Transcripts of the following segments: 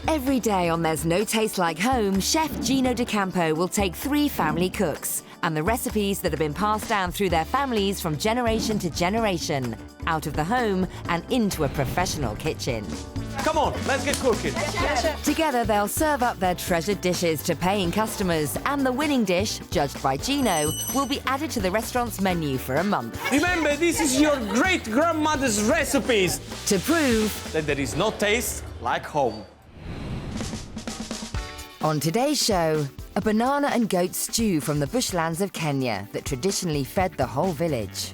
Every day on There's No Taste Like Home, Chef Gino D'Acampo will take 3 family cooks and the recipes that have been passed down through their families from generation to generation, out of the home and into a professional kitchen. Come on, let's get cooking. Together, they'll serve up their treasured dishes to paying customers, and the winning dish, judged by Gino, will be added to the restaurant's menu for a month. Remember, this is your great-grandmother's recipes To prove that there is no taste like home. on today's show, a banana and goat stew from the bushlands of Kenya that traditionally fed the whole village.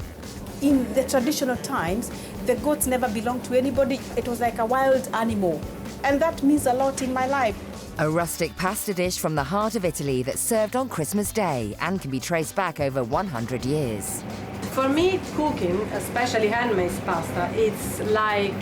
In the traditional times, the goats never belonged to anybody. It was like a wild animal. And that means a lot in my life. A rustic pasta dish from the heart of Italy that's served on Christmas Day and can be traced back over 100 years. For me, cooking, especially handmade pasta, it's like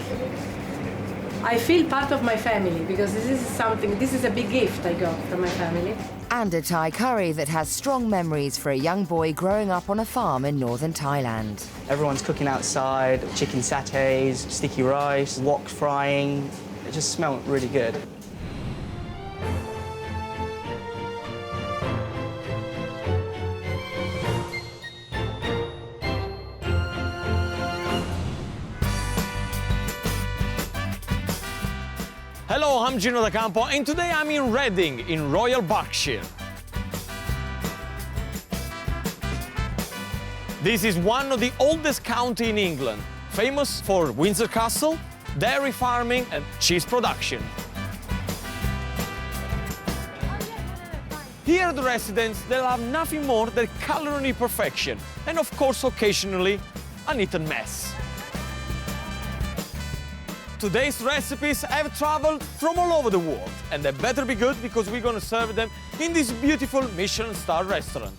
I feel part of my family because this is a big gift I got from my family. And a Thai curry that has strong memories for a young boy growing up on a farm in northern Thailand. Everyone's cooking outside, chicken satay, sticky rice, wok frying. It just smelled really good. Hello, I'm Gino D'Acampo, and today I'm in Reading, in Royal Berkshire. This is one of the oldest counties in England, famous for Windsor Castle, dairy farming and cheese production. Here the residents, they'll have nothing more than culinary perfection and, of course, occasionally, an eaten mess. Today's recipes have traveled from all over the world, and they better be good because we're going to serve them in this beautiful Michelin-star restaurant.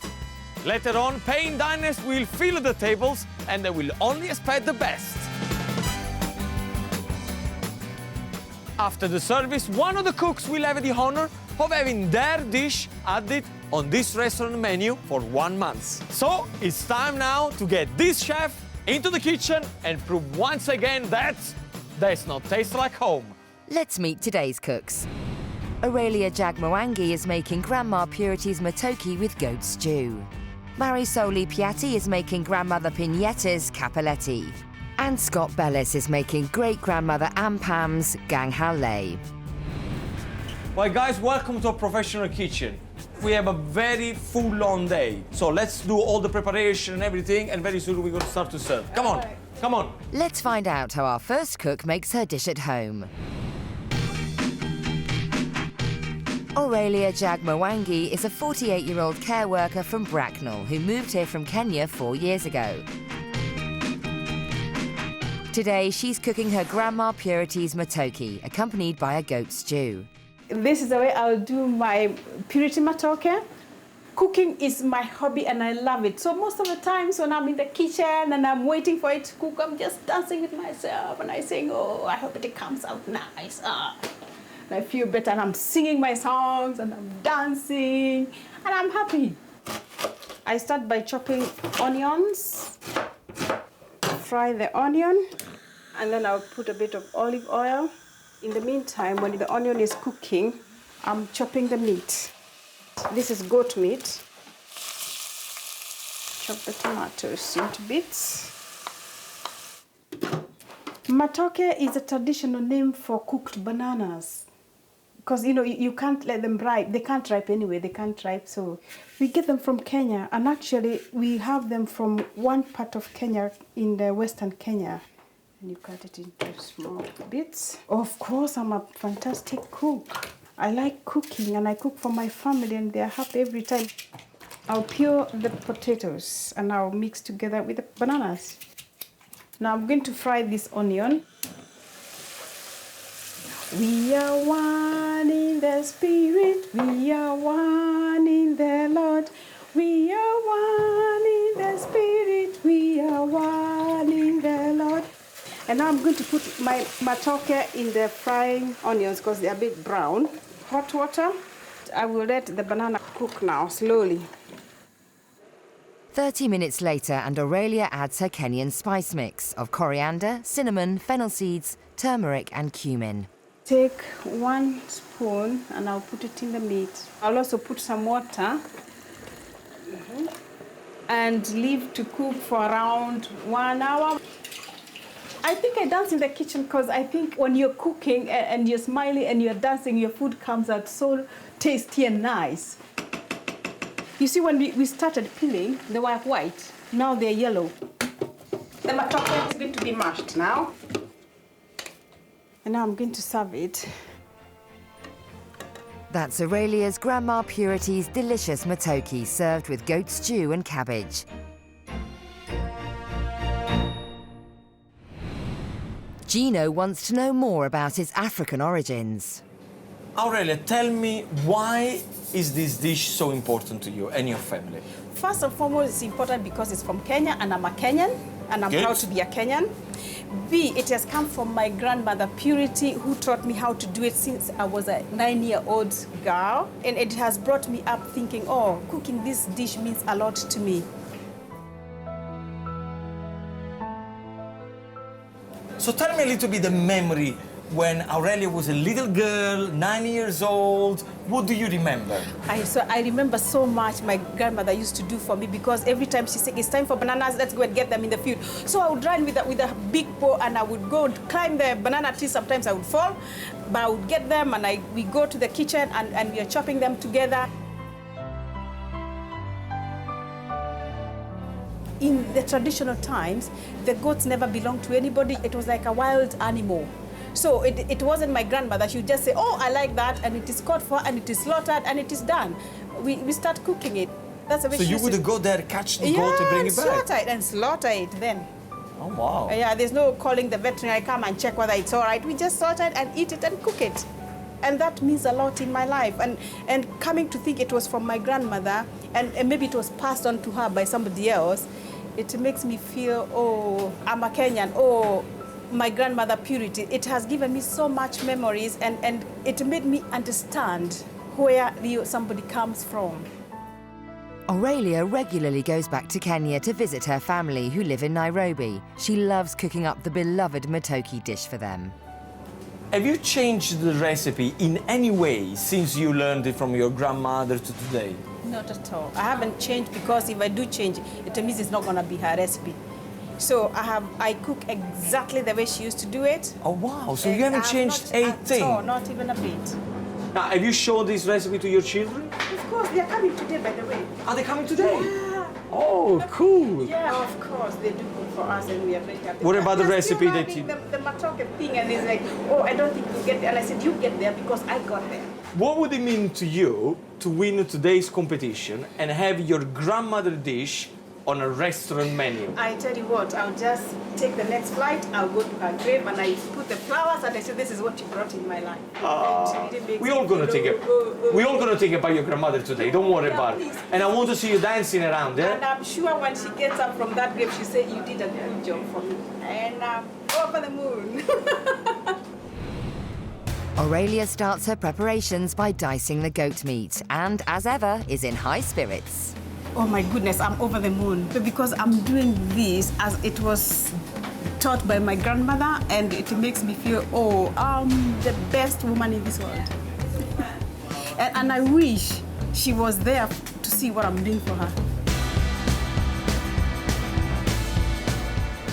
Later on, paying diners will fill the tables and they will only expect the best. After the service, one of the cooks will have the honor of having their dish added on this restaurant menu for 1 month. So it's time now to get this chef into the kitchen and prove once again that there's no taste like home. Let's meet today's cooks. Aurelia Jagmowangi is making Grandma Purity's matoke with goat stew. Mariasole Piatti is making Grandmother Pignetta's capelletti. And Scott Bellis is making great-grandmother Ampam's ganghao. Well, guys, welcome to a professional kitchen. We have a very full-on day. So let's do all the preparation and everything, and very soon we're going to start to serve. Come on, come on. Let's find out how our first cook makes her dish at home. Aurelia Jagmowangi is a 48-year-old care worker from Bracknell who moved here from Kenya 4 years ago. Today, she's cooking her Grandma Purity's matoke, accompanied by a goat stew. This is the way I'll do my purity matoke. Cooking is my hobby and I love it. So most of the times when I'm in the kitchen and I'm waiting for it to cook, I'm just dancing with myself and I sing, oh, I hope it comes out nice. And I feel better and I'm singing my songs and I'm dancing and I'm happy. I start by chopping onions, fry the onion, and then I'll put a bit of olive oil. In the meantime, when the onion is cooking, I'm chopping the meat. This is goat meat. Chop the tomatoes into bits. Matoke is a traditional name for cooked bananas. Because, you know, you can't let them ripe. They can't ripe anyway. They can't ripe. So we get them from Kenya. And actually, we have them from one part of Kenya in the western Kenya. And you cut it into small bits. Of course, I'm a fantastic cook. I like cooking and I cook for my family and they're happy every time. I'll peel the potatoes and I'll mix together with the bananas. Now I'm going to fry this onion. We are one in the Spirit, we are one in the Lord. We are one in the Spirit, we are one in the Lord. And now I'm going to put my matoke in the frying onions because they're a bit brown. Hot water. I will let the banana cook now, slowly. 30 minutes later, and Aurelia adds her Kenyan spice mix of coriander, cinnamon, fennel seeds, turmeric and cumin. Take 1 spoon and I'll put it in the meat. I'll also put some water and leave to cook for around 1 hour. I think I dance in the kitchen because I think when you're cooking and you're smiling and you're dancing, your food comes out so tasty and nice. You see, when we started peeling, they were white. Now they're yellow. The matoke is going to be mashed now. And now I'm going to serve it. That's Aurelia's Grandma Purity's delicious matoke served with goat stew and cabbage. Gino wants to know more about its African origins. Aurelia, tell me, why is this dish so important to you and your family? First and foremost, it's important because it's from Kenya and I'm a Kenyan and I'm Good. proud to be a Kenyan. B, it has come from my grandmother Purity, who taught me how to do it since I was a 9-year-old girl. And it has brought me up thinking, oh, cooking this dish means a lot to me. So tell me a little bit the memory when Aurelia was a little girl, 9 years old. What do you remember? I remember so much my grandmother used to do for me, because every time she said, it's time for bananas, let's go and get them in the field. So I would run with a big bow and I would go climb the banana tree. Sometimes I would fall, but I would get them and we go to the kitchen and we are chopping them together. In the traditional times, the goats never belonged to anybody. It was like a wild animal. So it wasn't my grandmother. She would just say, oh, I like that, and it is caught for, and it is slaughtered, and it is done. We start cooking it. That's the way So you would go there, catch the goat and bring it back? Slaughter it then. Oh, wow. Yeah, there's no calling the veterinary, come and check whether it's all right. We just slaughter it and eat it and cook it. And that means a lot in my life. And coming to think it was from my grandmother, and maybe it was passed on to her by somebody else, it makes me feel, oh, I'm a Kenyan, oh, my grandmother Purity. It has given me so much memories, and it made me understand where somebody comes from. Aurelia regularly goes back to Kenya to visit her family who live in Nairobi. She loves cooking up the beloved matoke dish for them. Have you changed the recipe in any way since you learned it from your grandmother to today? Not at all. I haven't changed, because if I do change, it means it's not going to be her recipe. So I cook exactly the way she used to do it. Oh, wow. So you haven't changed a thing? No, not even a bit. Now, have you shown this recipe to your children? Of course, they're coming today, by the way. Are they coming today? Yeah. Oh, cool. Yeah, of course, they do cook for us, and we are very happy. What about the They're recipe still that you... The matoke thing, and it's like, oh, I don't think you'll get there. And I said, you get there because I got there. What would it mean to you to win today's competition and have your grandmother dish on a restaurant menu? I tell you what, I'll just take the next flight, I'll go to her grave, and I put the flowers, and I say, this is what you brought in my life. We're all gonna think about your grandmother today. Don't worry about it. And I want to see you dancing around, And yeah? I'm sure when she gets up from that grave, she said, you did a good job for me. And over the moon. Aurelia starts her preparations by dicing the goat meat and, as ever, is in high spirits. Oh my goodness, I'm over the moon. Because I'm doing this as it was taught by my grandmother, and it makes me feel, oh, I'm the best woman in this world. and I wish she was there to see what I'm doing for her.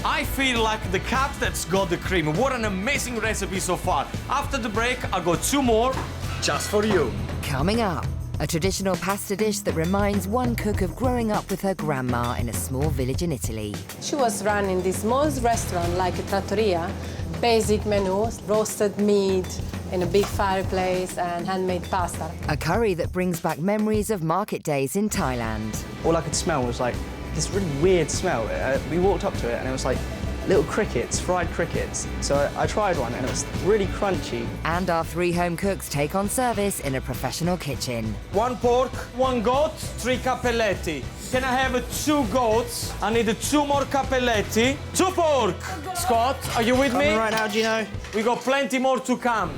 I feel like the cat that's got the cream. What an amazing recipe so far. After the break, I'll got 2 more just for you. Coming up, a traditional pasta dish that reminds one cook of growing up with her grandma in a small village in Italy. She was running this small restaurant like a trattoria, basic menus, roasted meat in a big fireplace and handmade pasta. A curry that brings back memories of market days in Thailand. All I could smell was like this really weird smell. We walked up to it and it was like little crickets, fried crickets. So I tried one and it was really crunchy. And our 3 home cooks take on service in a professional kitchen. 1 pork, 1 goat, 3 cappelletti. Can I have 2 goats? I need 2 more cappelletti. 2 pork. Scott, are you with me? Coming right now, Gino. We got plenty more to come.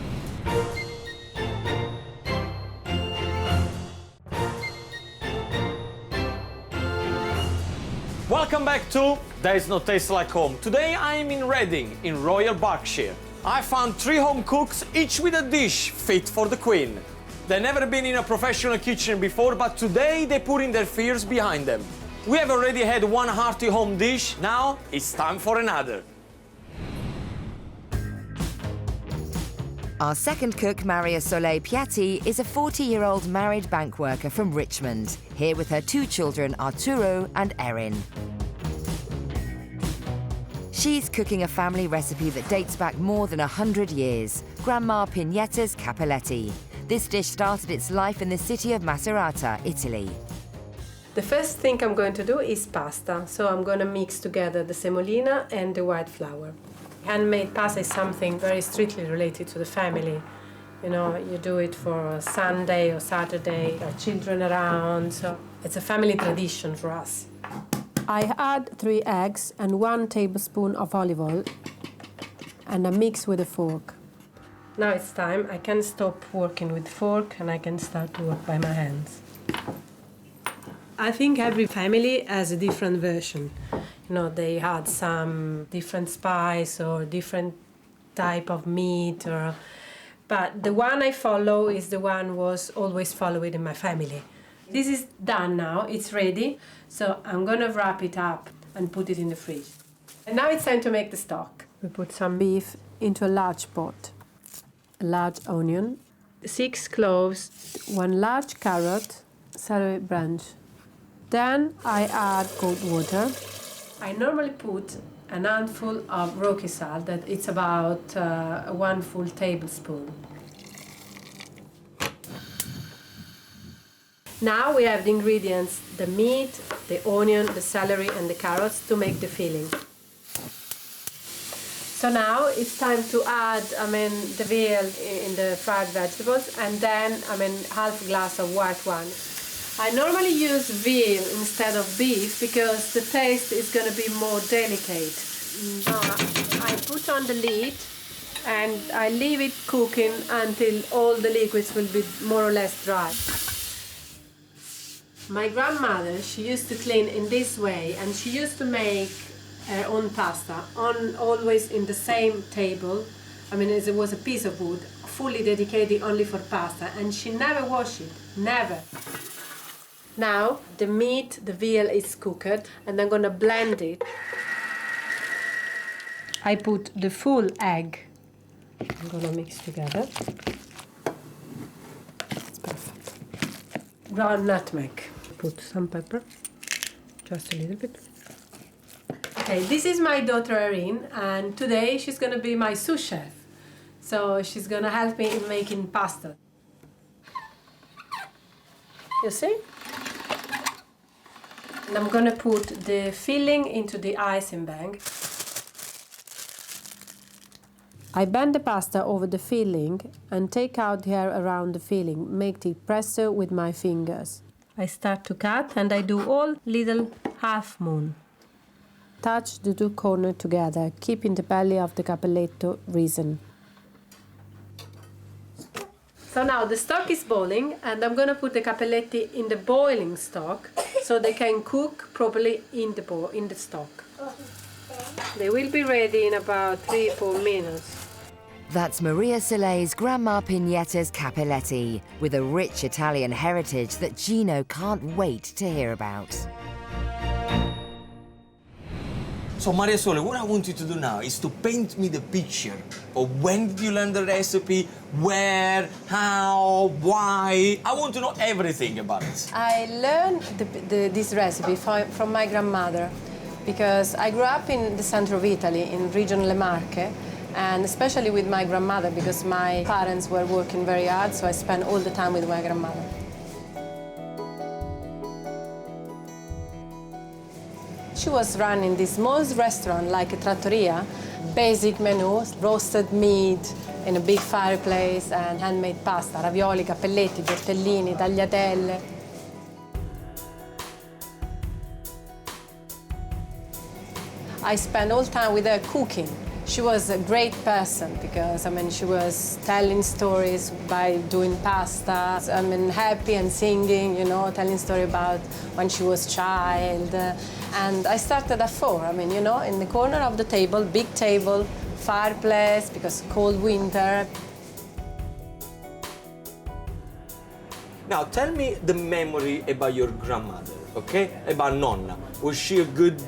Welcome back to There's No Taste Like Home. Today I am in Reading, in Royal Berkshire. I found 3 home cooks, each with a dish fit for the queen. They've never been in a professional kitchen before, but today they're putting their fears behind them. We have already had one hearty home dish, now it's time for another. Our second cook, Mariasole Piatti, is a 40-year-old married bank worker from Richmond, here with her 2 children, Arturo and Erin. She's cooking a family recipe that dates back more than 100 years, Grandma Pignetta's Cappelletti. This dish started its life in the city of Macerata, Italy. The first thing I'm going to do is pasta. So I'm going to mix together the semolina and the white flour. Handmade pasta is something very strictly related to the family. You know, you do it for Sunday or Saturday, there are children around, so it's a family tradition for us. I add 3 eggs and 1 tablespoon of olive oil, and I mix with a fork. Now it's time. I can stop working with fork and I can start to work by my hands. I think every family has a different version. You know, they had some different spice or different type of meat, but the one I follow is the one was always followed in my family. This is done now, it's ready, so I'm gonna wrap it up and put it in the fridge. And now it's time to make the stock. We put some beef into a large pot, a large onion, 6 cloves, 1 large carrot, celery branch. Then I add cold water. I normally put a handful of rocky salt, that it's about 1 full tablespoon. Now we have the ingredients, the meat, the onion, the celery and the carrots to make the filling. So now it's time to add, the veal in the fried vegetables, and then, half a glass of white wine. I normally use veal instead of beef because the taste is going to be more delicate. I put on the lid and I leave it cooking until all the liquids will be more or less dry. My grandmother, she used to clean in this way, and she used to make her own pasta always in the same table. It was a piece of wood fully dedicated only for pasta, and she never washed it, never. Now the meat, the veal is cooked, and I'm gonna blend it. I put the full egg. I'm gonna mix together. It's perfect. Ground nutmeg. Put some pepper, just a little bit. Okay, this is my daughter Erin, and today she's gonna be my sous chef. So she's gonna help me in making pasta. You see? And I'm gonna put the filling into the icing bag. I bend the pasta over the filling and take out the air around the filling, make the press with my fingers. I start to cut and I do all little half moon. Touch the 2 corners together, keeping the belly of the cappelletto risen. So now the stock is boiling, and I'm gonna put the cappelletti in the boiling stock so they can cook properly in the stock. They will be ready in about 3-4 minutes. That's Mariasole's Grandma Pignetta's Cappelletti, with a rich Italian heritage that Gino can't wait to hear about. So Mariasole, what I want you to do now is to paint me the picture of when did you learn the recipe, where, how, why. I want to know everything about it. I learned this recipe from my grandmother because I grew up in the center of Italy, in region Le Marche, and especially with my grandmother because my parents were working very hard, so I spent all the time with my grandmother. She was running this small restaurant like a trattoria, basic menu, roasted meat in a big fireplace and handmade pasta, ravioli, cappelletti, tortellini, tagliatelle. I spent all time with her cooking. She was a great person because, she was telling stories by doing pasta. Happy and singing, telling story about when she was a child. And I started at 4, in the corner of the table, big table, fireplace because cold winter. Now, tell me the memory about your grandmother, okay? About Nonna. Was she a good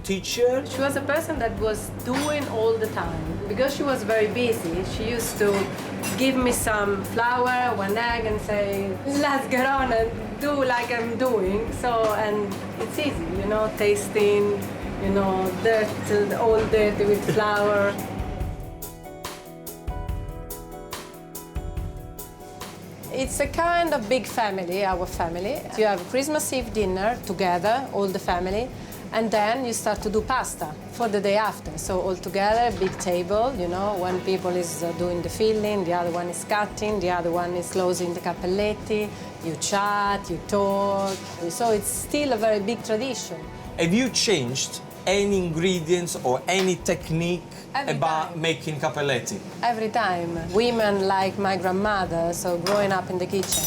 teacher? She was a person that was doing all the time. Because she was very busy, she used to give me some flour, one egg, and say, let's get on and do like I'm doing. So, and it's easy, you know, tasting, you know, dirt, all dirty with flour. It's a kind of big family, our family. You have Christmas Eve dinner together, all the family, and then you start to do pasta for the day after. So all together, big table, you know, one people is doing the filling, the other one is cutting, the other one is closing the cappelletti. You chat, you talk. So it's still a very big tradition. Have you changed any ingredients or any technique Every about time. making cappelletti? Every time. Women like my grandmother, so growing up in the kitchen,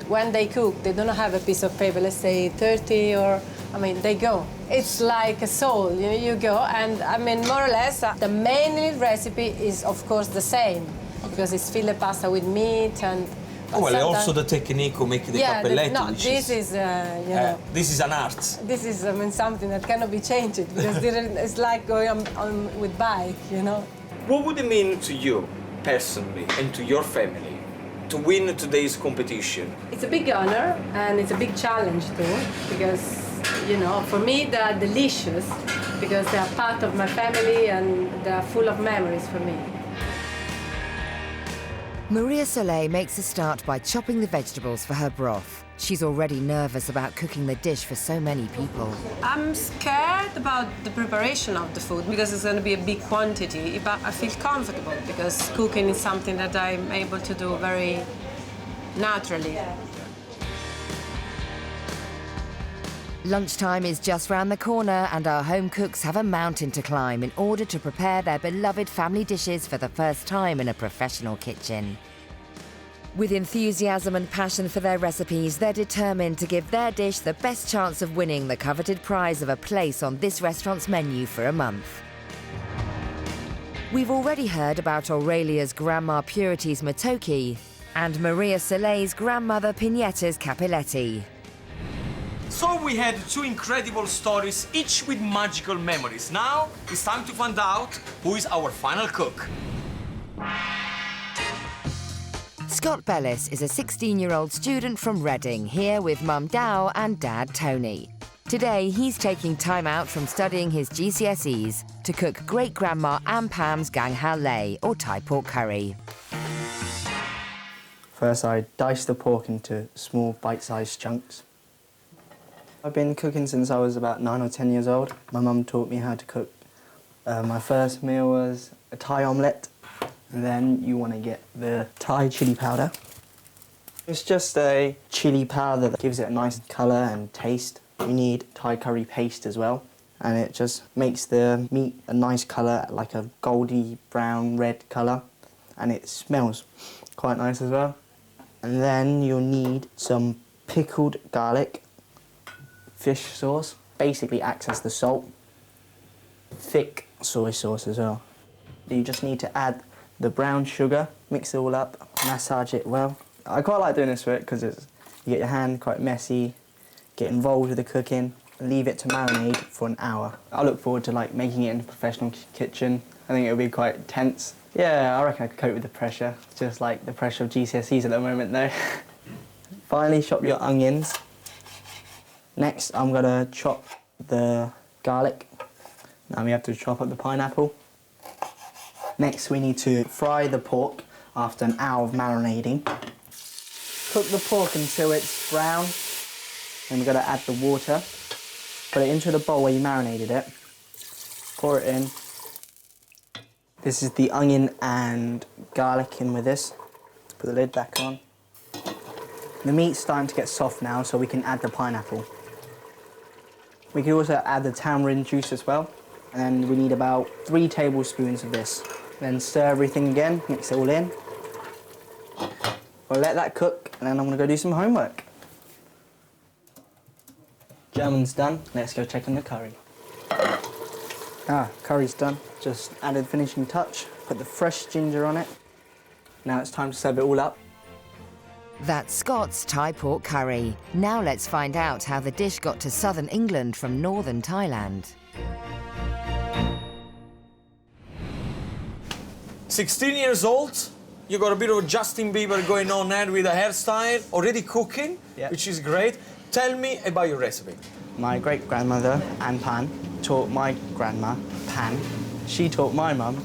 when they cook, they don't have a piece of paper, let's say 30 or, I mean, they go. It's like a soul, you go, and I mean, more or less, the main recipe is, of course, the same, because it's fillet pasta with meat and... Oh, well, also the technique of making the cappelletti. No, this is, you know... This is an art. This is, I mean, something that cannot be changed, because it's like going on with bike, you know? What would it mean to you, personally, and to your family, to win today's competition? It's a big honor, and it's a big challenge, too, because, you know, for me, they are delicious, because they are part of my family, and they are full of memories for me. Mariasole makes a start by chopping the vegetables for her broth. She's already nervous about cooking the dish for so many people. I'm scared about the preparation of the food because it's going to be a big quantity, but I feel comfortable because cooking is something that I'm able to do very naturally. Lunchtime is just round the corner and our home cooks have a mountain to climb in order to prepare their beloved family dishes for the first time in a professional kitchen. With enthusiasm and passion for their recipes, they're determined to give their dish the best chance of winning the coveted prize of a place on this restaurant's menu for a month. We've already heard about Aurelia's grandma Purity's matoke and Mariasole's grandmother Pinietta's cappelletti. So we had two incredible stories, each with magical memories. Now it's time to find out who is our final cook. Scott Bellis is a 16-year-old student from Reading, here with Mum Dow and Dad Tony. Today, he's taking time out from studying his GCSEs to cook great-grandma Ann Pam's gang hao lei, or Thai pork curry. First, I dice the pork into small, bite-sized chunks. I've been cooking since I was about 9 or 10 years old. My mum taught me how to cook. My first meal was a Thai omelette, and then you want to get the Thai chili powder. It's just a chili powder that gives it a nice colour and taste. You need Thai curry paste as well, and it just makes the meat a nice colour, like a goldy brown red colour, and it smells quite nice as well. And then you'll need some pickled garlic, fish sauce, basically acts as the salt, thick soy sauce as well. You just need to add the brown sugar, mix it all up, massage it well. I quite like doing this bit because you get your hand quite messy, get involved with the cooking, leave it to marinate for an hour. I look forward to making it in a professional kitchen. I think it'll be quite tense. Yeah, I reckon I could cope with the pressure. It's just like the pressure of GCSEs at the moment though. Finally, chop your onions. Next, I'm gonna chop the garlic. Now we have to chop up the pineapple. Next, we need to fry the pork after an hour of marinating. Cook the pork until it's brown. Then we're gonna add the water. Put it into the bowl where you marinated it. Pour it in. This is the onion and garlic in with this. Put the lid back on. The meat's starting to get soft now, so we can add the pineapple. We can also add the tamarind juice as well. And then we need about 3 tablespoons of this. Then stir everything again, mix it all in. We'll let that cook, and then I'm gonna go do some homework. German's done, let's go check on the curry. Curry's done. Just added finishing touch, put the fresh ginger on it. Now it's time to serve it all up. That's Scott's Thai pork curry. Now let's find out how the dish got to southern England from northern Thailand. 16 years old, you got a bit of Justin Bieber going on there with a hairstyle, already cooking, Yeah. which is great. Tell me about your recipe. My great-grandmother, Anne Pan, taught my grandma, Pan. She taught my mum,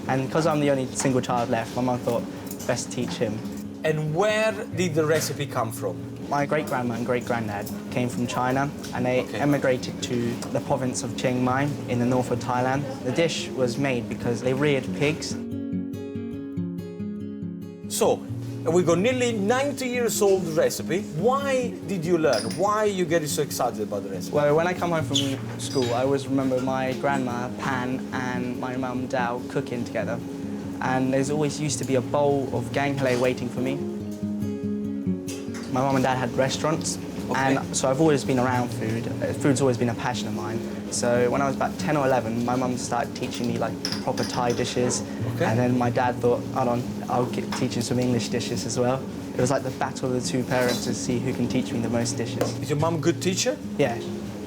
and because I'm the only single child left, my mum thought best teach him. And where did the recipe come from? My great-grandma and great-granddad came from China, and they emigrated to the province of Chiang Mai in the north of Thailand. The dish was made because they reared pigs. So, we got nearly 90 years old recipe. Why did you learn? Why you get so excited about the recipe? Well, when I come home from school, I always remember my grandma, Pan, and my mum, Dao, cooking together. And there's always used to be a bowl of gang hale waiting for me. My mum and dad had restaurants, and so I've always been around food. Food's always been a passion of mine. So when I was about 10 or 11, my mum started teaching me like proper Thai dishes. And then my dad thought, hold on, I'll get teaching some English dishes as well. It was like the battle of the two parents to see who can teach me the most dishes. Is your mum a good teacher? Yeah,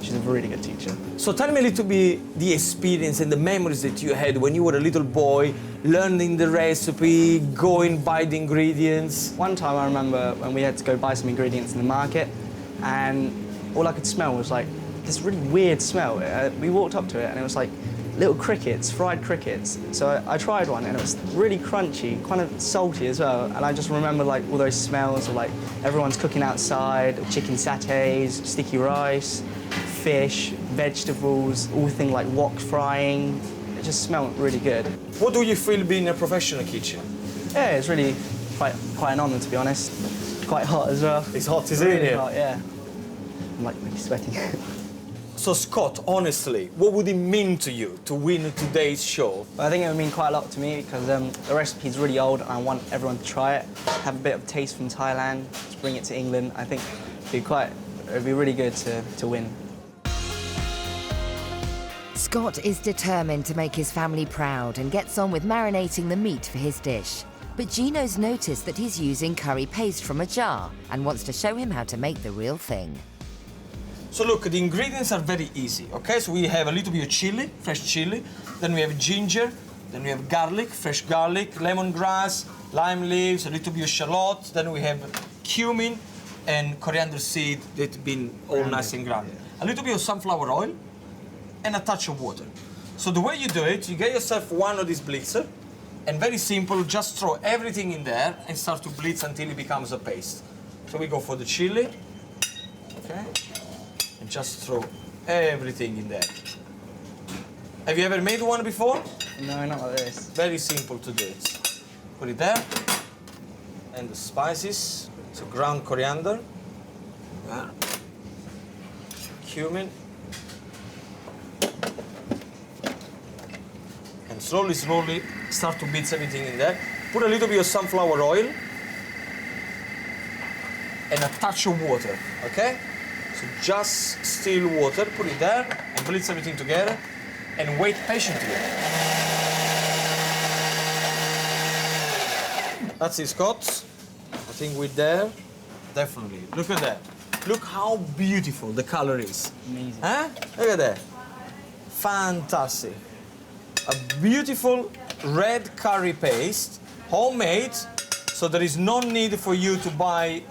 she's a really good teacher. So tell me a little bit the experience and the memories that you had when you were a little boy, learning the recipe, going buy the ingredients. One time I remember when we had to go buy some ingredients in the market, and all I could smell was like this really weird smell. We walked up to it and it was like little crickets, fried crickets. So I tried one and it was really crunchy, kind of salty as well. And I just remember like all those smells of like everyone's cooking outside, chicken satays, sticky rice, fish, vegetables, all things like wok frying. It just smelled really good. What do you feel being a professional kitchen? Yeah, it's really quite an honour, to be honest. It's quite hot as well. It's hot, isn't Really it? hot, yeah. I'm like really sweating. So Scott, honestly, what would it mean to you to win today's show? Well, I think it would mean quite a lot to me because the recipe's really old and I want everyone to try it, have a bit of taste from Thailand, to bring it to England. I think it'd be really good to win. Scott is determined to make his family proud and gets on with marinating the meat for his dish. But Gino's noticed that he's using curry paste from a jar and wants to show him how to make the real thing. So look, the ingredients are very easy, okay? So we have a little bit of chili, fresh chili, then we have ginger, then we have garlic, fresh garlic, lemongrass, lime leaves, a little bit of shallot, then we have cumin and coriander seed that's been all nice and grounded. A little bit of sunflower oil and a touch of water. So the way you do it, you get yourself one of these blitzer, and very simple, just throw everything in there and start to blitz until it becomes a paste. So we go for the chili, okay? And just throw everything in there. Have you ever made one before? No, not like this. Very simple to do it. Put it there. And the spices. So ground coriander. There. Cumin. And slowly, slowly start to mix everything in there. Put a little bit of sunflower oil. And a touch of water, okay? So just still water, put it there, and blitz everything together, and wait patiently. That's it, Scott. I think we're there. Definitely. Look at that. Look how beautiful the color is. Amazing. Huh? Look at that. Fantastic. A beautiful red curry paste, homemade, so there is no need for you to buy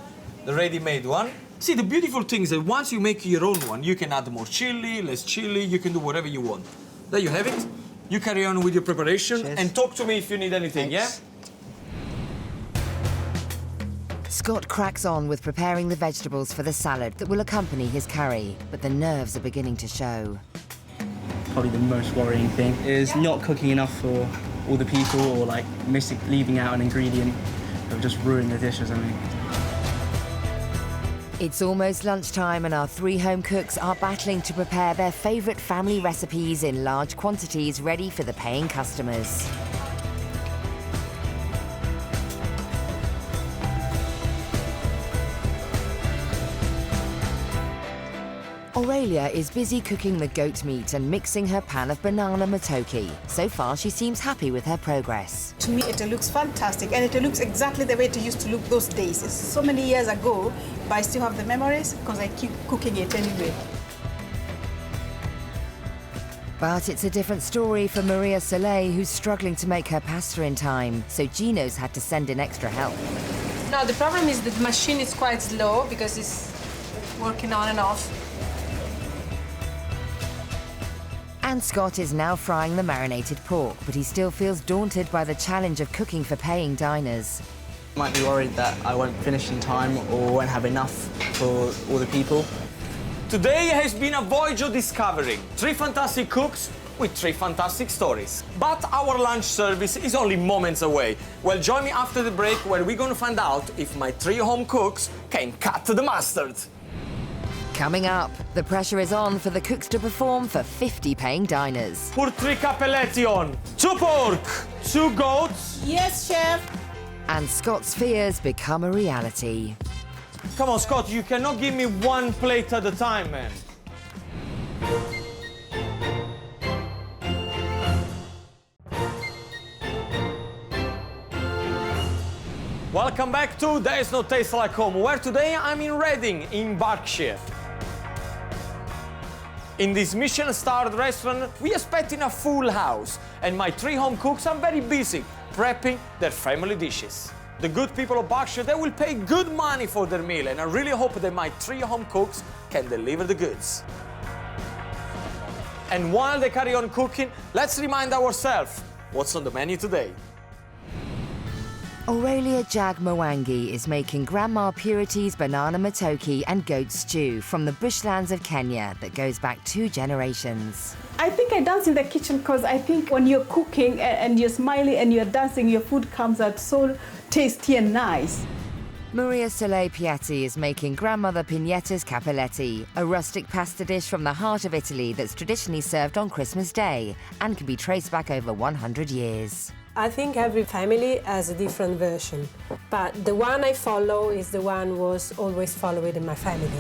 the ready-made one. See, the beautiful thing is that once you make your own one, you can add more chili, less chili, you can do whatever you want. There you have it. You carry on with your preparation. Cheers. And talk to me if you need anything, Thanks. yeah? Scott cracks on with preparing the vegetables for the salad that will accompany his curry, but the nerves are beginning to show. Probably the most worrying thing is not cooking enough for all the people or like leaving out an ingredient that would just ruin the dish or something. It's almost lunchtime and our three home cooks are battling to prepare their favourite family recipes in large quantities ready for the paying customers. Aurelia is busy cooking the goat meat and mixing her pan of banana matoke. So far, she seems happy with her progress. To me, it looks fantastic, and it looks exactly the way it used to look those days. It's so many years ago, but I still have the memories because I keep cooking it anyway. But it's a different story for Mariasole, who's struggling to make her pasta in time, so Gino's had to send in extra help. Now, the problem is that the machine is quite slow because it's working on and off. And Scott is now frying the marinated pork, but he still feels daunted by the challenge of cooking for paying diners. Might be worried that I won't finish in time or won't have enough for all the people. Today has been a voyage of discovering 3 fantastic cooks with 3 fantastic stories. But our lunch service is only moments away. Well, join me after the break where we're going to find out if my 3 home cooks can cut the mustard. Coming up, the pressure is on for the cooks to perform for 50 paying diners. Put 3 cappelletti on, 2 pork, 2 goats. Yes, chef. And Scott's fears become a reality. Come on, Scott, you cannot give me 1 plate at a time, man. Welcome back to There's No Taste Like Home, where today I'm in Reading, in Berkshire. In this Michelin-starred restaurant, we are expecting a full house, and my 3 home cooks are very busy prepping their family dishes. The good people of Berkshire, they will pay good money for their meal, and I really hope that my 3 home cooks can deliver the goods. And while they carry on cooking, let's remind ourselves what's on the menu today. Aurelia Jagmwangi is making Grandma Purity's banana matoke and goat stew from the bushlands of Kenya that goes back 2 generations. I think I dance in the kitchen because I think when you're cooking and you're smiling and you're dancing, your food comes out so tasty and nice. Mariasole Piatti is making Grandmother Pignetta's Cappelletti, a rustic pasta dish from the heart of Italy that's traditionally served on Christmas Day and can be traced back over 100 years. I think every family has a different version, but the one I follow is the one was always followed in my family.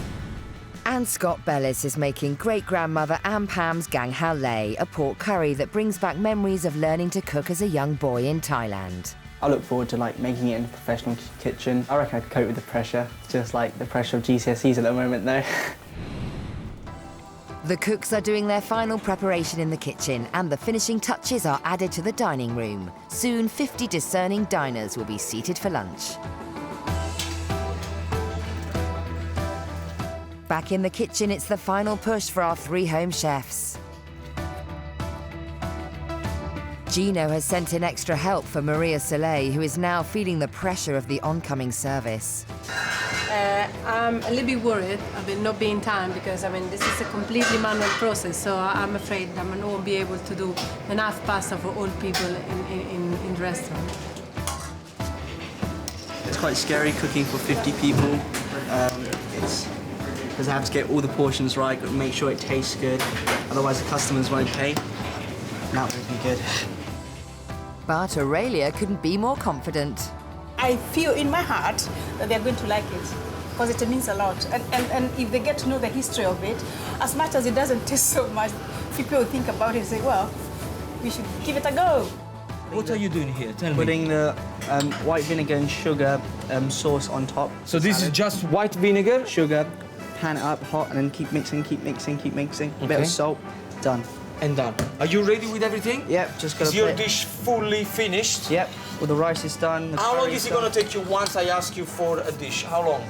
And Scott Bellis is making great-grandmother Ann Pam's Gang Hao Lei, a pork curry that brings back memories of learning to cook as a young boy in Thailand. I look forward to making it in a professional kitchen. I reckon I could cope with the pressure, just like the pressure of GCSEs at the moment though. The cooks are doing their final preparation in the kitchen and the finishing touches are added to the dining room. Soon 50 discerning diners will be seated for lunch. Back in the kitchen, it's the final push for our 3 home chefs. Gino has sent in extra help for Mariasole, who is now feeling the pressure of the oncoming service. I'm a little bit worried about not being time because, this is a completely manual process, so I'm afraid I won't be able to do enough pasta for all people in the restaurant. It's quite scary cooking for 50 people. It's because I have to get all the portions right, make sure it tastes good, otherwise the customers won't pay. That would be good. But Aurelia couldn't be more confident. I feel in my heart that they're going to like it because it means a lot. And if they get to know the history of it, as much as it doesn't taste so much, people will think about it and say, well, we should give it a go. What are you doing here? Tell me. Putting the white vinegar and sugar sauce on top. So this is just white vinegar? Sugar, pan it up hot and then keep mixing, keep mixing, keep mixing. A bit Okay. of salt, done. And done. Are you ready with everything? Yep, just gotta Is your put it- dish fully finished? Yep, all the rice is done. How long is it going to take you once I ask you for a dish? How long?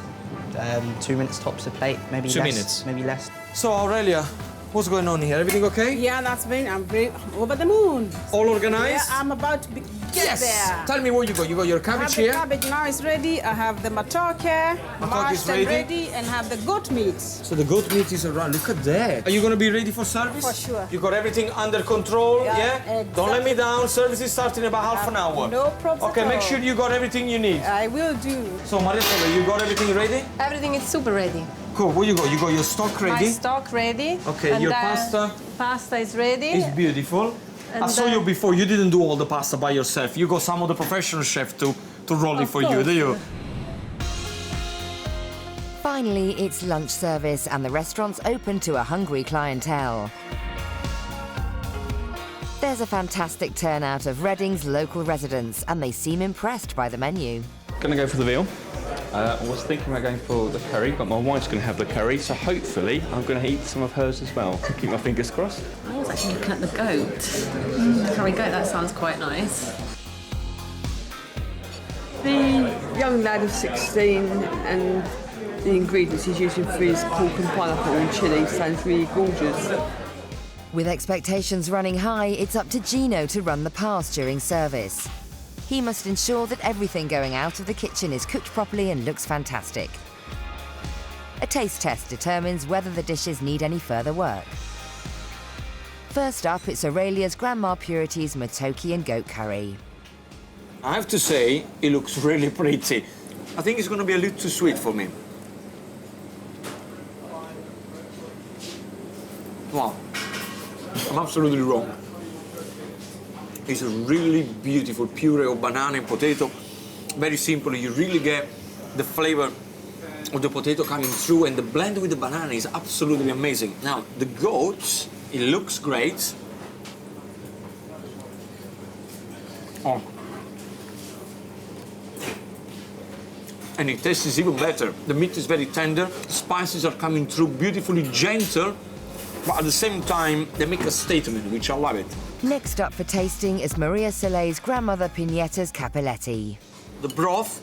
2 minutes tops a plate, maybe 2 less. minutes. Maybe less. So, Aurelia, what's going on here? Everything okay? Yeah, I'm very over the moon. All organized? Yeah, I'm about to get Yes! there. Tell me what you got. You got your I have cabbage the here? cabbage now is ready. I have the matoke is mashed and ready. ready, and have the goat meat. So the goat meat is around. Look at that. Are you going to be ready for service? For sure. You got everything under control, Yeah, yeah? Don't let me down. Service is starting in about half an hour. No problem. Okay, make sure you got everything you need. I will do. So, Mariasole, you got everything ready? Everything is super ready. Cool. What you got? You got your stock ready? My stock ready. Okay, and your then pasta? Pasta is ready. It's beautiful. I saw then- you before. You didn't do all the pasta by yourself. You got some of the professional chef to roll it Of for you, course. do you? Finally, it's lunch service and the restaurant's open to a hungry clientele. There's a fantastic turnout of Reading's local residents and they seem impressed by the menu. Gonna go for the veal. I was thinking about going for the curry, but my wife's going to have the curry, so hopefully I'm going to eat some of hers as well. Keep my fingers crossed. I was actually looking at the goat. Curry goat, that sounds quite nice. The young lad of 16 and the ingredients he's using for his pork and pineapple and chilli sounds really gorgeous. With expectations running high, it's up to Gino to run the pass during service. He must ensure that everything going out of the kitchen is cooked properly and looks fantastic. A taste test determines whether the dishes need any further work. First up, it's Aurelia's Grandma Purity's Matoki and goat curry. I have to say, it looks really pretty. I think it's going to be a little too sweet for me. Wow, I'm absolutely wrong. It's a really beautiful puree of banana and potato. Very simple, you really get the flavor of the potato coming through, and the blend with the banana is absolutely amazing. Now, the goat, it looks great. Oh. And it tastes even better. The meat is very tender, the spices are coming through beautifully gentle, but at the same time, they make a statement, which I love it. Next up for tasting is Mariasole's grandmother Pinietta's Capelletti. The broth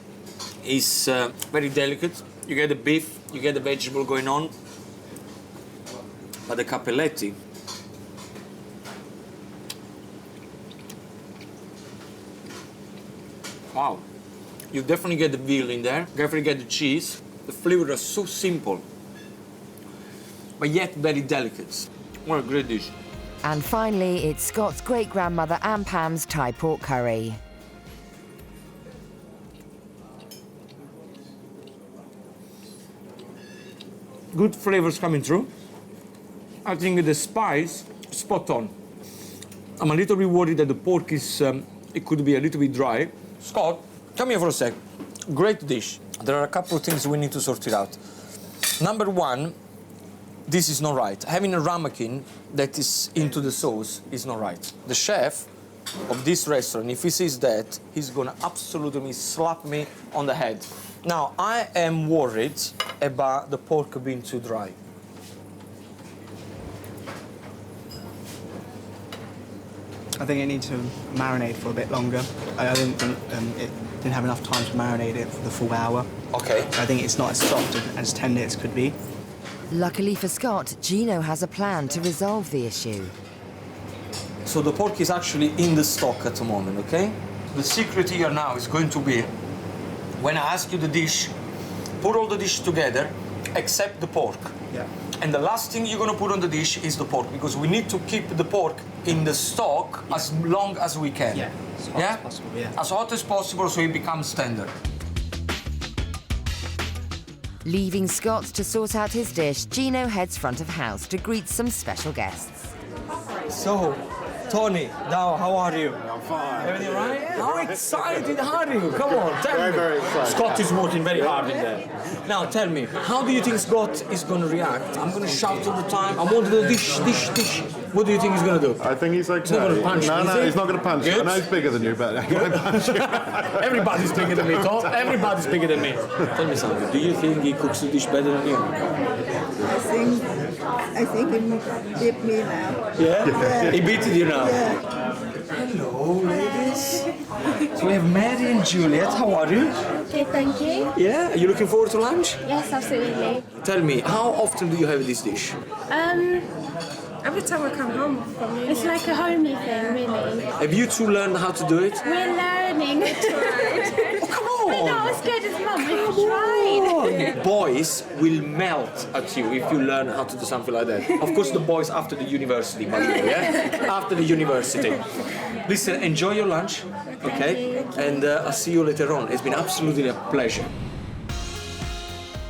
is very delicate. You get the beef, you get the vegetable going on. But the Capelletti, wow. You definitely get the veal in there, definitely get the cheese. The flavors are so simple, but yet very delicate. What a great dish. And finally, it's Scott's great-grandmother Anne Pam's Thai pork curry. Good flavors coming through. I think the spice, spot on. I'm a little bit worried that the pork is, it could be a little bit dry. Scott, come here for a sec. Great dish. There are a couple of things we need to sort it out. Number one, this is not right. Having a ramekin that is into the sauce is not right. The chef of this restaurant, if he sees that, he's gonna absolutely slap me on the head. Now, I am worried about the pork being too dry. I think it needs to marinate for a bit longer. I didn't think it didn't have enough time to marinate it for the full hour. Okay. I think it's not as soft and as tender as it could be. Luckily for Scott, Gino has a plan to resolve the issue. So the pork is actually in the stock at the moment, okay? The secret here now is going to be, when I ask you the dish, put all the dish together, except the pork. Yeah. And the last thing you're gonna put on the dish is the pork, because we need to keep the pork in the stock as long as we can. Yeah, as hot as possible, yeah. As hot as possible so it becomes tender. Leaving Scott to sort out his dish, Gino heads front of house to greet some special guests. So, Tony, now how are you? I'm fine. Everything right? How excited are you? Come on, tell me. Very excited. Scott is working very hard in there. Now tell me, how do you think Scott is going to react? I'm going to shout all the time. I want the dish. What do you think he's going to do? I think he's okay. He's not going to punch me, No, is he? he's not going to punch you. I Good. know he's bigger than you, but he won't punch you. Everybody's bigger than me, Tom. Everybody's bigger than me. Tell me something. Do you think he cooks the dish better than you? I think he beat me now. Yeah? He beat you now? Yeah. Hello, ladies. So we have Mary and Juliet. How are you? Okay, thank you. Yeah? Are you looking forward to lunch? Yes, absolutely. Tell me, how often do you have this dish? Every time I come home from It's like a homely thing, really. Have you two learned how to do it? We're learning. Oh, come on! We're not as good as mum. We've tried. Boys will melt at you if you learn how to do something like that. Of course, the boys after the university, by the way, yeah? After the university. Listen, enjoy your lunch, okay? And I'll see you later on. It's been absolutely a pleasure.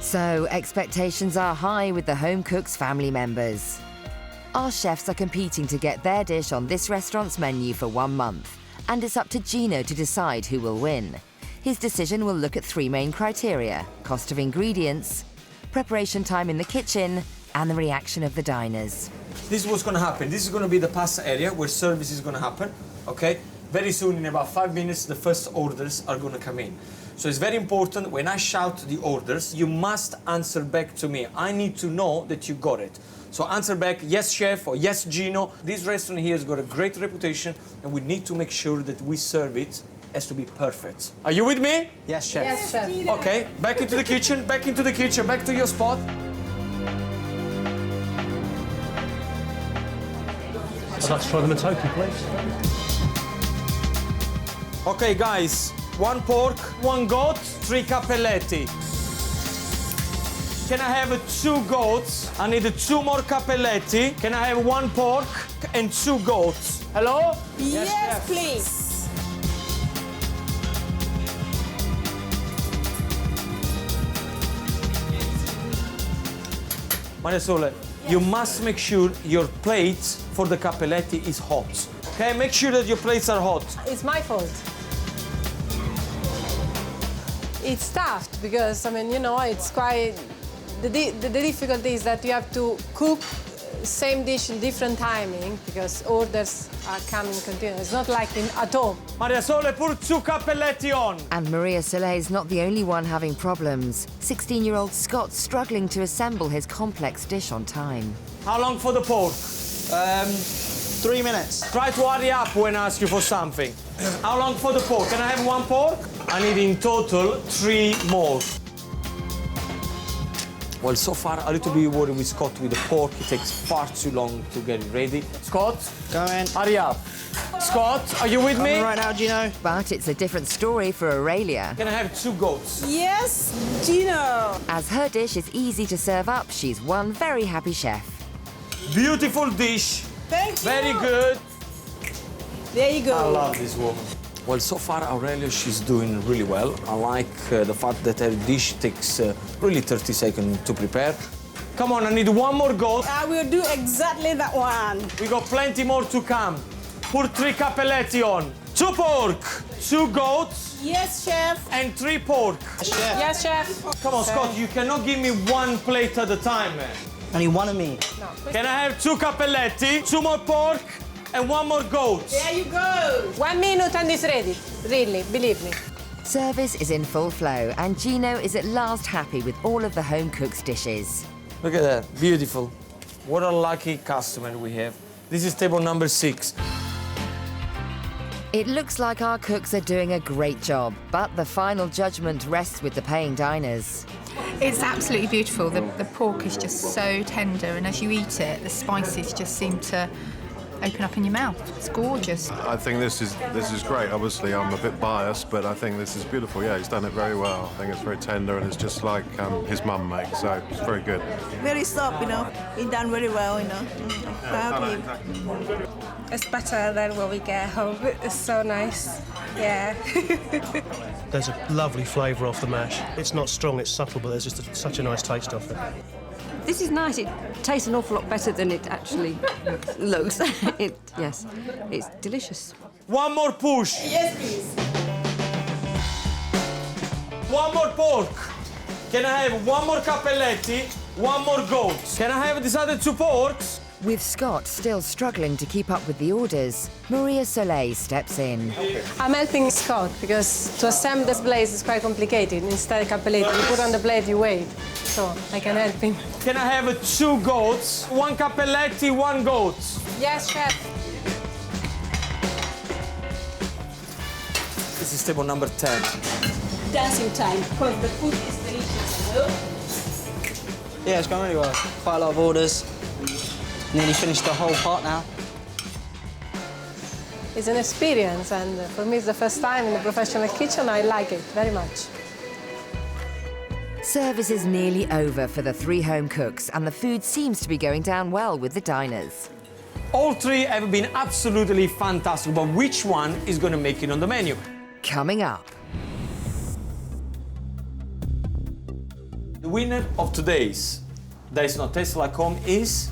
So, expectations are high with the home cook's family members. Our chefs are competing to get their dish on this restaurant's menu for 1 month, and it's up to Gino to decide who will win. His decision will look at 3 main criteria: cost of ingredients, preparation time in the kitchen, and the reaction of the diners. This is what's going to happen. This is going to be the pasta area where service is going to happen, okay? Very soon, in about 5 minutes, the first orders are going to come in. So it's very important, when I shout the orders, you must answer back to me. I need to know that you got it. So answer back, yes, chef, or yes, Gino. This restaurant here has got a great reputation, and we need to make sure that we serve it as to be perfect. Are you with me? Yes, chef. Yes, chef. Okay, back into the kitchen, back to your spot. I'd like to try the matoke, please. Okay, guys, 1 pork, 1 goat, 3 cappelletti. Can I have 2 goats? I need 2 more cappelletti. Can I have 1 pork and 2 goats? Hello? Yes, please. Mariasole, you must make sure your plate for the cappelletti is hot. Okay, make sure that your plates are hot. It's my fault. It's tough because, I mean, you know, it's quite... The difficulty is that you have to cook same dish in different timing because orders are coming continuously. It's not like at home. Mariasole, put 2 cappelletti on. And Mariasole is not the only one having problems. 16-year-old Scott's struggling to assemble his complex dish on time. How long for the pork? 3 minutes. Try to hurry up when I ask you for something. How long for the pork? Can I have 1 pork? I need in total 3 more. Well, so far, a little bit worried with Scott with the pork. It takes far too long to get it ready. Scott? Go in. Hurry up. Scott, are you with me? Coming right now, Gino. But it's a different story for Aurelia. Can I have 2 goats? Yes, Gino. As her dish is easy to serve up, she's one very happy chef. Beautiful dish. Thank you. Very good. There you go. I love this woman. Well, so far, Aurelia, she's doing really well. I like the fact that her dish takes really 30 seconds to prepare. Come on, I need 1 more goat. I will do exactly that one. We got plenty more to come. Put 3 cappelletti on. 2 pork, 2 goats, Yes, chef. and 3 pork. Yes, chef. Come on, Scott, you cannot give me 1 plate at a time, man. Only 1 of me. Can I have 2 cappelletti, 2 more pork, and 1 more goat? There you go. 1 minute and it's ready. Really, believe me. Service is in full flow, and Gino is at last happy with all of the home cook's dishes. Look at that, beautiful. What a lucky customer we have. This is table number 6. It looks like our cooks are doing a great job, but the final judgment rests with the paying diners. It's absolutely beautiful. The pork is just so tender, and as you eat it, the spices just seem to open up in your mouth. It's gorgeous. I think this is great. Obviously, I'm a bit biased, but I think this is beautiful. Yeah, he's done it very well. I think it's very tender, and it's just like his mum makes, so it's very good. Very soft, you know. He done very well, you know. Proud of him. It's better than what we get at home. It's so nice. Yeah. There's a lovely flavour off the mash. It's not strong, it's subtle, but there's just such a nice taste off it. This is nice. It tastes an awful lot better than it actually looks. Yes, it's delicious. 1 more push. Yes, please. 1 more pork. Can I have 1 more cappelletti, 1 more goat? Can I have these other 2 porks? With Scott still struggling to keep up with the orders, Mariasole steps in. I'm helping Scott because to assemble this blaze is quite complicated. Instead of cappelletti, you put on the blade, you wait. So I can help him. Can I have 2 goats, 1 cappelletti, 1 goat? Yes, chef. This is table number 10. Dancing time, because the food is delicious, you know? Yeah, it's going really well. Quite a lot of orders. Nearly finished the whole pot now. It's an experience, and for me, it's the first time in a professional kitchen. I like it very much. Service is nearly over for the 3 home cooks, and the food seems to be going down well with the diners. All 3 have been absolutely fantastic, but which one is going to make it on the menu? Coming up. The winner of today's There's No Taste Like Home is...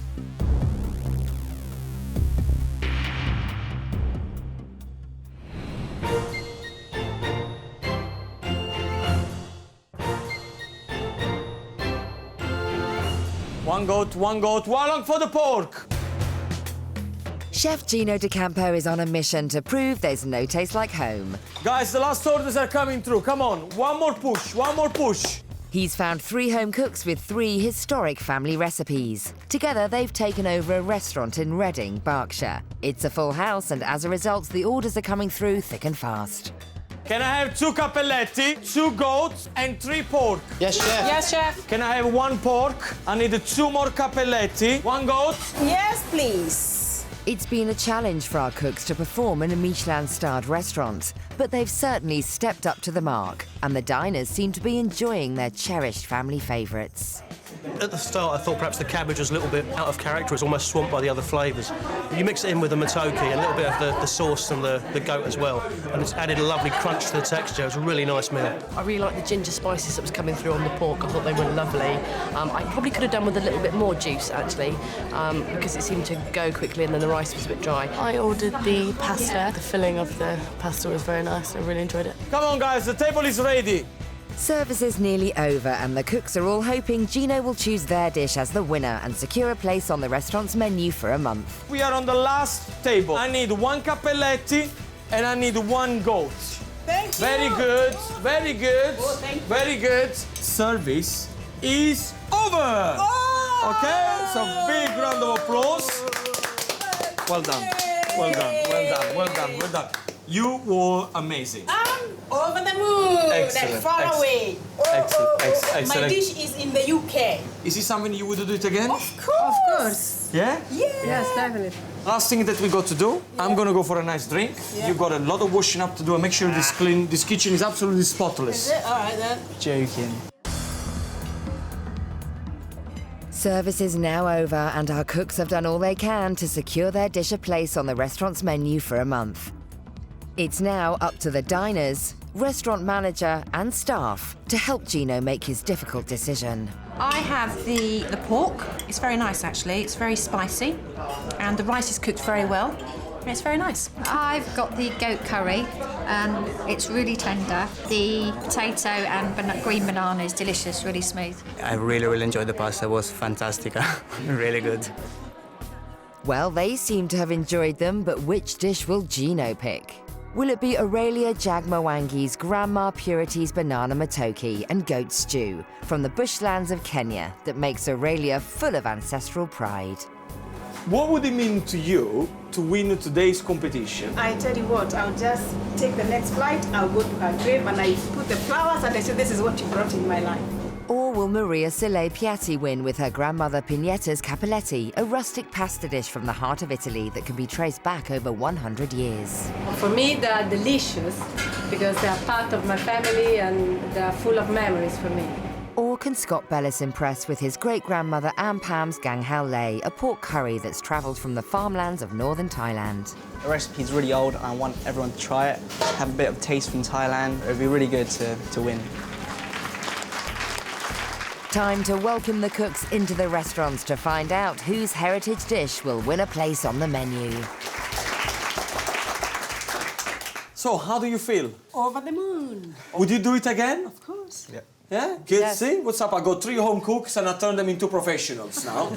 One goat, one goat. One long for the pork. Chef Gino D'Acampo is on a mission to prove there's no taste like home. Guys, the last orders are coming through. Come on, one more push, one more push. He's found 3 home cooks with 3 historic family recipes. Together, they've taken over a restaurant in Reading, Berkshire. It's a full house, and as a result, the orders are coming through thick and fast. Can I have 2 cappelletti, 2 goats, and 3 pork? Yes, chef. Yes, chef. Can I have 1 pork? I need 2 more cappelletti, 1 goat. Yes, please. It's been a challenge for our cooks to perform in a Michelin-starred restaurant, but they've certainly stepped up to the mark, and the diners seem to be enjoying their cherished family favourites. At the start, I thought perhaps the cabbage was a little bit out of character. It's almost swamped by the other flavours. You mix it in with the matoke, a little bit of the sauce and the goat as well, and it's added a lovely crunch to the texture. It's a really nice meal. I really like the ginger spices that was coming through on the pork. I thought they were lovely. I probably could have done with a little bit more juice, actually, because it seemed to go quickly and then the rice was a bit dry. I ordered the pasta. The filling of the pasta was very nice. I really enjoyed it. Come on, guys, the table is ready. Service is nearly over, and the cooks are all hoping Gino will choose their dish as the winner and secure a place on the restaurant's menu for a month. We are on the last table. I need 1 cappelletti and I need 1 goat. Thank you. Very good, very good, Oh, thank you. very good. Service is over. Oh! Okay, so big round of applause. Well done, well done, well done, well done, well done. You were amazing. Over the moon. Excellent, Like far excellent. away. Excellent, excellent. My dish is in the UK. Is it something you would do it again? Of course. Yeah? Yes, definitely. Last thing that we got to do, I'm gonna go for a nice drink. Yeah. You got a lot of washing up to do and make sure this clean. This kitchen is absolutely spotless. Is it? All right then. Joking. Service is now over, and our cooks have done all they can to secure their dish a place on the restaurant's menu for a month. It's now up to the diners, restaurant manager and staff to help Gino make his difficult decision. I have the pork. It's very nice, actually. It's very spicy. And the rice is cooked very well. And it's very nice. I've got the goat curry. It's really tender. The potato and green banana is delicious, really smooth. I really enjoyed the pasta. It was fantastic. Really good. Well, they seem to have enjoyed them, but which dish will Gino pick? Will it be Aurelia Jagmawangi's Grandma Purity's banana matoke and goat stew from the bushlands of Kenya that makes Aurelia full of ancestral pride? What would it mean to you to win today's competition? I tell you what, I'll just take the next flight, I'll go to her grave and I put the flowers and I say, this is what you brought in my life. Or will Mariasole Piatti win with her grandmother Pinetta's cappelletti, a rustic pasta dish from the heart of Italy that can be traced back over 100 years? For me, they are delicious because they are part of my family and they are full of memories for me. Or can Scott Bellis impress with his great-grandmother Ann Pam's Gang Hao Lei, a pork curry that's travelled from the farmlands of northern Thailand? The recipe's really old and I want everyone to try it. Have a bit of taste from Thailand. It would be really good to win. Time to welcome the cooks into the restaurants to find out whose heritage dish will win a place on the menu. So, how do you feel? Over the moon. Would you do it again? Of course. Yeah. Yeah? Good. Yes. See? What's up? I got 3 home cooks and I turned them into professionals now.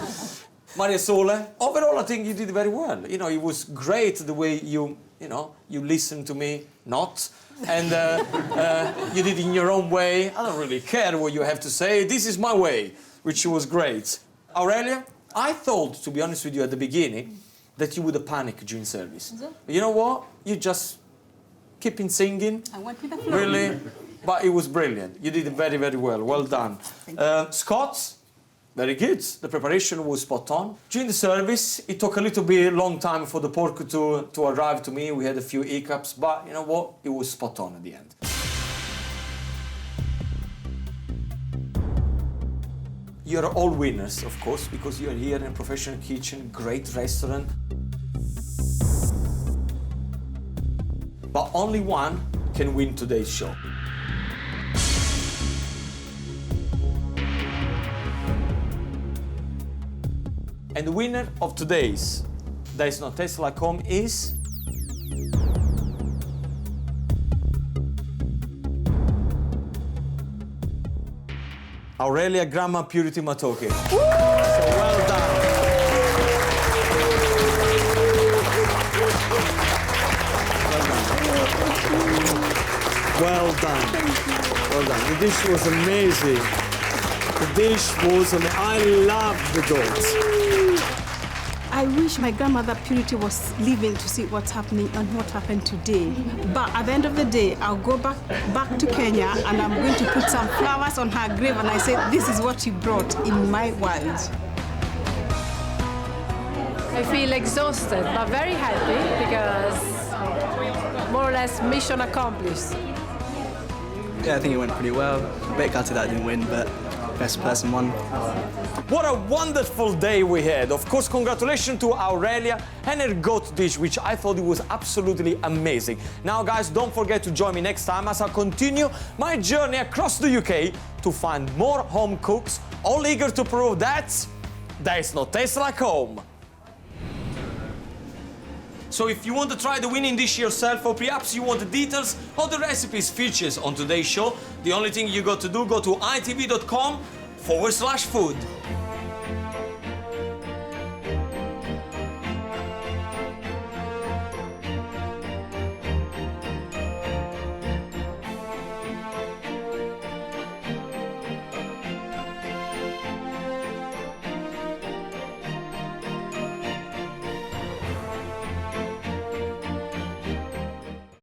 Mariasole, overall, I think you did very well. You know, it was great the way you listened to me, not. And you did it in your own way. I don't really care what you have to say. This is my way, which was great. Aurelia, I thought, to be honest with you at the beginning, that you would panic during service. But you know what? You just keep on singing. I went with the flow. Really? But it was brilliant. You did it very, very well. Well done. Scott, very good. The preparation was spot on. During the service, it took a little bit long time for the pork to arrive to me. We had a few hiccups, but you know what? It was spot on at the end. You're all winners, of course, because you're here in a professional kitchen, great restaurant. But only one can win today's show. And the winner of today's There's No Taste Like Home is... Aurelia Grandma Purity Matoke. So well done. Well done. Well done. The dish was amazing. The dish was amazing. I love the goats. I wish my grandmother Purity was living to see what's happening and what happened today. But at the end of the day, I'll go back to Kenya and I'm going to put some flowers on her grave and I say, this is what she brought in my world. I feel exhausted, but very happy because more or less mission accomplished. Yeah, I think it went pretty well. A bit gutted that I didn't win, but best person won. What a wonderful day we had. Of course, congratulations to Aurelia and her goat dish, which I thought it was absolutely amazing. Now, guys, don't forget to join me next time as I continue my journey across the UK to find more home cooks, all eager to prove that there's no taste like home. So if you want to try the winning dish yourself, or perhaps you want the details of the recipes features on today's show, the only thing you got to do, go to itv.com/food.